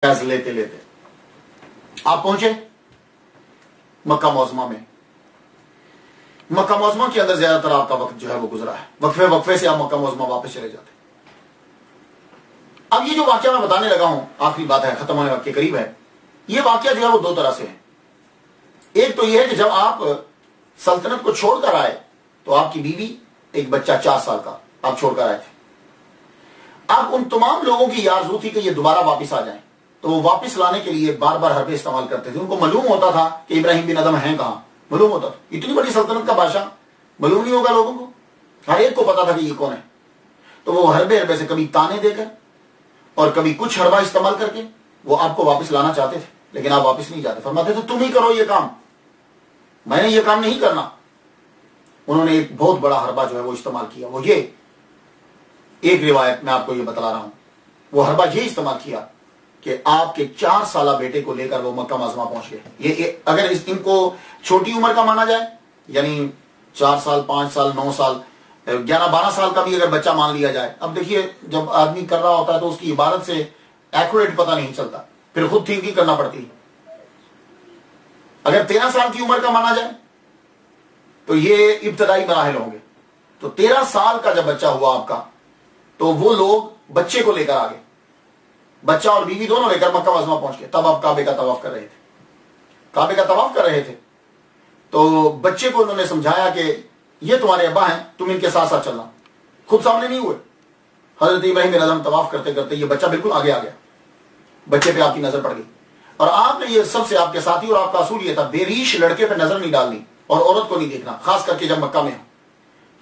फैज लेते लेते आप पहुंचे मक्का मौजमा में। मक्का मौजमा के अंदर ज्यादातर आपका वक्त जो है वो गुजरा है, वक्फे वक्फे से आप मक्का मौजमा वापस चले जाते। अब ये जो वाक्य मैं बताने लगा हूं, आखिरी बात है, खत्म होने के करीब है। ये वाक्य जो है वो दो तरह से है। एक तो ये है कि जब आप सल्तनत को छोड़कर आए तो आपकी बीवी, एक बच्चा 4 साल का आप छोड़कर आए थे। आप उन तमाम लोगों की आरज़ू थी कि ये दोबारा वापस आ जाएं, तो वो वापस लाने के लिए बार बार हरबे इस्तेमाल करते थे। उनको मालूम होता था कि इब्राहिम बिन अदम हैं कहां, मालूम होता था। इतनी बड़ी सल्तनत का बादशाह, मालूम नहीं होगा लोगों को? हर एक को पता था कि ये कौन है। तो वो हरबे हरबे से कभी ताने देकर और कभी कुछ हरबा इस्तेमाल करके वो आपको वापस लाना चाहते थे, लेकिन आप वापस नहीं जाते। फरमाते थे तुम ही करो ये काम, मैंने ये काम नहीं करना। उन्होंने एक बहुत बड़ा हरबा जो है वो इस्तेमाल किया। वो ये एक रिवायत में आपको ये बतला रहा हूं, वो हरबा ये इस्तेमाल किया कि आपके 4 साला बेटे को लेकर वो मक्का मज़मा पहुंच गए। ये अगर इनको छोटी उम्र का माना जाए, यानी 4 साल, 5 साल, 9 साल, 11-12 साल का भी अगर बच्चा मान लिया जाए। अब देखिए, जब आदमी कर रहा होता है तो उसकी इबारत से एक्यूरेट पता नहीं चलता, फिर खुद थिंकिंग करना पड़ती है। अगर 13 साल की उम्र का माना जाए तो ये इब्तदाई मराहिल होंगे। तो 13 साल का जब बच्चा हुआ आपका, तो वो लोग बच्चे को लेकर आ गए, बच्चा और बीवी दोनों लेकर मक्का मज़मा पहुंच गए। तब आप काबे का तवाफ कर रहे थे, काबे का तवाफ कर रहे थे। तो बच्चे को उन्होंने समझाया कि ये तुम्हारे अब्बा हैं, तुम इनके साथ साथ चलना। खुद सामने नहीं हुए। हजरत इब्राहिम बिन अदम तवाफ करते करते ये बच्चा बिल्कुल आगे आ गया, बच्चे पे आपकी नजर पड़ गई। और आपने ये सबसे आपके साथी और आपका असूल ये था, बेरीश लड़के पे नजर नहीं डालनी और औरत को नहीं देखना, खास करके जब मक्का में हो।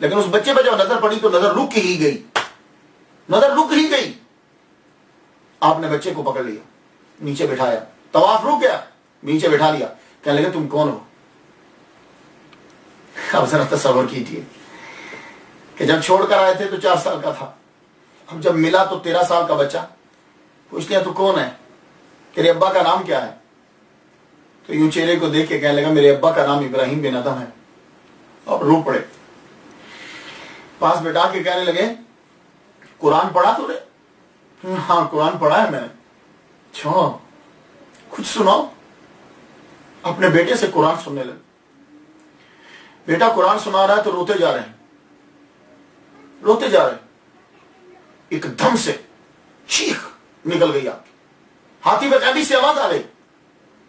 लेकिन उस बच्चे पे जब नजर पड़ी तो नजर रुक ही गई, नजर रुक ही गई। आपने बच्चे को पकड़ लिया, नीचे बिठाया, तवाफ रुक गया, नीचे बिठा लिया। कहने लगे तुम कौन हो? अब जरा तसव्वुर कीजिए कि जब छोड़कर आए थे तो 4 साल का था, अब जब मिला तो 13 साल का बच्चा। पूछ लिया तू कौन है, तेरे अब्बा का नाम क्या है? तो यूं चेहरे को देख के कहने लगा मेरे अब्बा का नाम इब्राहिम बिन अदम है। अब रो पड़े, पास बैठा के कहने लगे कुरान पढ़ा तूने? हाँ कुरान पढ़ा है मैंने। अच्छा कुछ सुनाओ। अपने बेटे से कुरान सुनने लगे। बेटा कुरान सुना रहा है तो रोते जा रहे हैं, रोते जा रहे हैं। एकदम से चीख निकल गई आपकी, हाथी बकैदी से आवाज आ गई,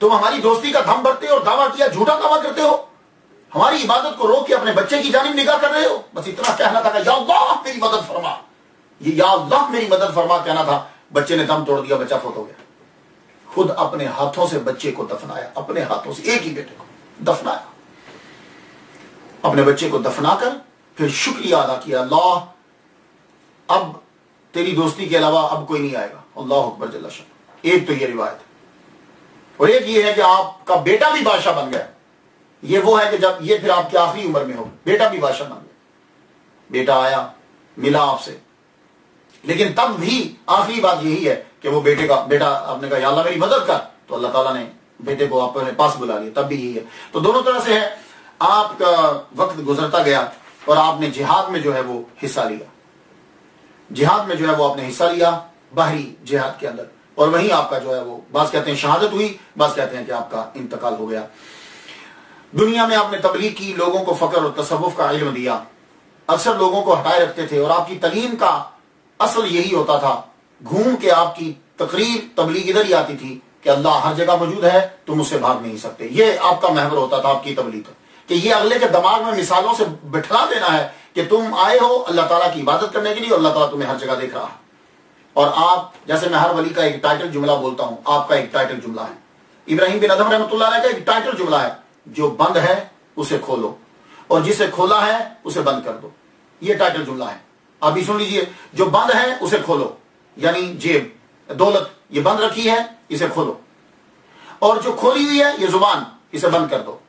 तुम हमारी दोस्ती का दम भरते हो और दावा किया, झूठा दावा करते हो, हमारी इबादत को रोक के अपने बच्चे की जानिब निगाह कर रहे हो। बस इतना कहना था कि या अल्लाह मेरी मदद फरमा, ये या अल्लाह मेरी मदद फरमा कहना था। बच्चे ने दम तोड़ दिया, बच्चा फौत हो गया। खुद अपने हाथों से बच्चे को दफनाया, अपने हाथों से, एक ही बेटे को दफनाया। अपने बच्चे को दफनाकर फिर शुक्रिया अदा किया, अल्लाह अब तेरी दोस्ती के अलावा अब कोई नहीं आएगा। अल्लाह अकबर जल्ला शाह। एक तो ये रिवायत है, और एक ये है कि आपका बेटा भी बादशाह बन गया। ये वो है कि जब ये फिर आपकी आखिरी उम्र में हो, बेटा भी बादशाह बन गया। बेटा आया, मिला आपसे, लेकिन तब भी आखिरी बात यही है कि वो बेटा आपने कहा या अल्लाह मेरी मदद कर, तो अल्लाह ताला ने बेटे को अपने पास बुला लिया। तब भी यही है। तो दोनों तरह से है, आपका वक्त गुजरता गया और आपने जिहाद में जो है वो हिस्सा लिया। जिहाद में जो है वो आपने हिस्सा लिया, बाहरी जिहाद के अंदर, और वहीं आपका जो है वो, बास कहते हैं शहादत हुई, बास कहते हैं कि आपका इंतकाल हो गया। दुनिया में आपने तबलीग की, लोगों को फक्र और तसव्वुफ का इल्म दिया, अक्सर लोगों को हटाए रखते थे। और आपकी तलीम का असल यही होता था, घूम के आपकी तकरीर तबलीग इधर ही आती थी कि अल्लाह हर जगह मौजूद है, तुम उससे भाग नहीं सकते। ये आपका महवर होता था आपकी तबलीग का, कि ये अगले के दिमाग में मिसालों से बिठा देना है कि तुम आए हो अल्लाह ताला की इबादत करने के लिए, अल्लाह ताला तुम्हें हर जगह देख रहा है। और आप, जैसे मैं हर वली का एक टाइटल जुमला बोलता हूं, आपका एक टाइटल जुमला है। इब्राहिम बिन अदम रहमतुल्लाह अलैह का एक टाइटल जुमला है, जो बंद है उसे खोलो और जिसे खोला है उसे बंद कर दो। ये टाइटल जुमला है, आप भी सुन लीजिए। जो बंद है उसे खोलो, यानी जेब, दौलत ये बंद रखी है, इसे खोलो, और जो खोली हुई है ये जुबान, इसे बंद कर दो,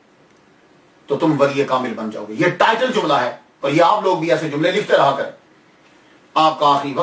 तो तुम वली कामिल बन जाओगे। ये टाइटल जुमला है, और ये आप लोग भी ऐसे जुमले लिखते रहा करें। आपका आखिरी